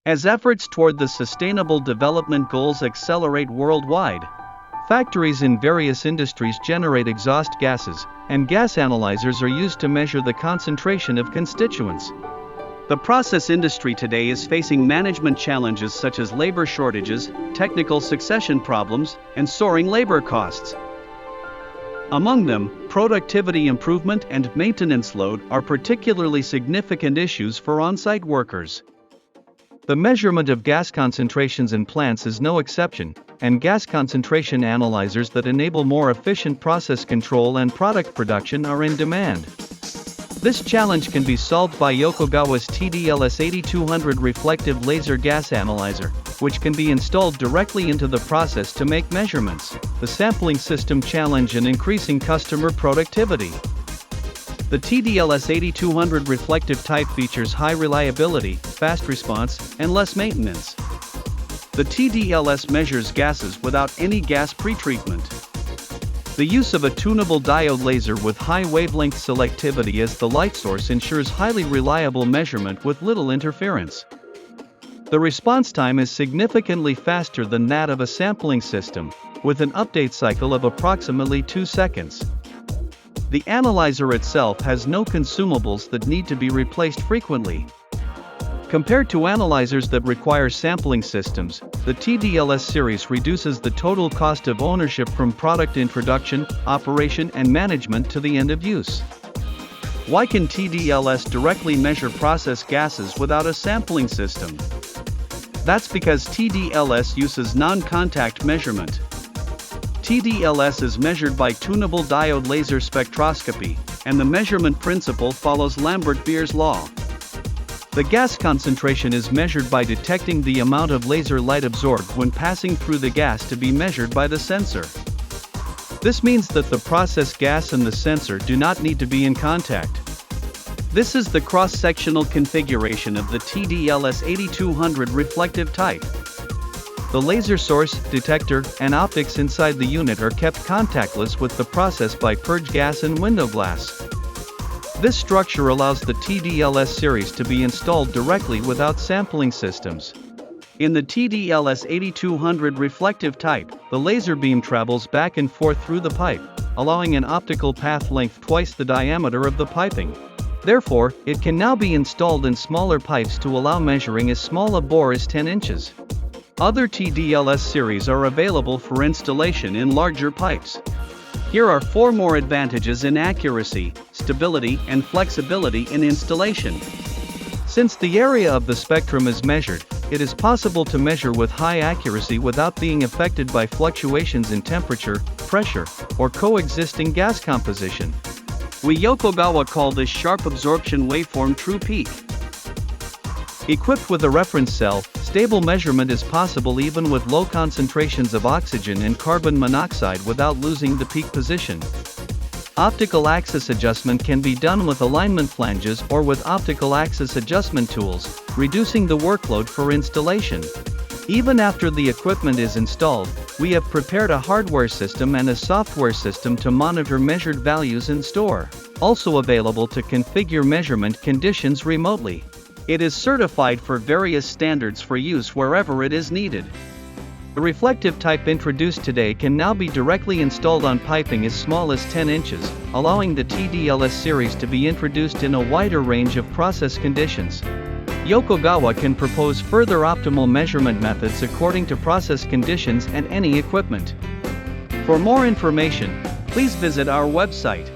As efforts toward the Sustainable Development Goals accelerate worldwide, factories in various industries generate exhaust gases, and gas analyzers are used to measure the concentration of constituents. The process industry today is facing management challenges such as labor shortages, technical succession problems, and soaring labor costs. Among them, productivity improvement and maintenance load are particularly significant issues for on-site workers. The measurement of gas concentrations in plants is no exception, and gas concentration analyzers that enable more efficient process control and product production are in demand. This challenge can be solved by Yokogawa's TDLS8200 reflective laser gas analyzer, which can be installed directly into the process to make measurements. The sampling system challenge and increasing customer productivity. The TDLS8200 reflective type features high reliability, fast response, and less maintenance. The TDLS measures gases without any gas pretreatment. The use of a tunable diode laser with high wavelength selectivity as the light source ensures highly reliable measurement with little interference. The response time is significantly faster than that of a sampling system, with an update cycle of approximately 2 seconds. The analyzer itself has no consumables that need to be replaced frequently. Compared to analyzers that require sampling systems, the TDLS series reduces the total cost of ownership from product introduction, operation, and management to the end of use. Why can TDLS directly measure process gases without a sampling system? That's because TDLS uses non-contact measurement. TDLS is measured by tunable diode laser spectroscopy, and the measurement principle follows Lambert-Beer's law. The gas concentration is measured by detecting the amount of laser light absorbed when passing through the gas to be measured by the sensor. This means that the process gas and the sensor do not need to be in contact. This is the cross-sectional configuration of the TDLS8200 reflective type. The laser source, detector, and optics inside the unit are kept contactless with the process by purge gas and window glass. This structure allows the TDLS series to be installed directly without sampling systems. In the TDLS8200 reflective type, the laser beam travels back and forth through the pipe, allowing an optical path length twice the diameter of the piping. Therefore, it can now be installed in smaller pipes to allow measuring as small a bore as 10 inches. Other TDLS series are available for installation in larger pipes. Here are 4 more advantages in accuracy, stability, and flexibility in installation. Since the area of the spectrum is measured, it is possible to measure with high accuracy without being affected by fluctuations in temperature, pressure, or coexisting gas composition. We Yokogawa call this sharp absorption waveform true peak. Equipped with a reference cell, stable measurement is possible even with low concentrations of oxygen and carbon monoxide without losing the peak position. Optical axis adjustment can be done with alignment flanges or with optical axis adjustment tools, reducing the workload for installation. Even after the equipment is installed, we have prepared a hardware system and a software system to monitor measured values and store. Also available to configure measurement conditions remotely. It is certified for various standards for use wherever it is needed. The reflective type introduced today can now be directly installed on piping as small as 10 inches, allowing the TDLS series to be introduced in a wider range of process conditions. Yokogawa can propose further optimal measurement methods according to process conditions and any equipment. For more information, please visit our website.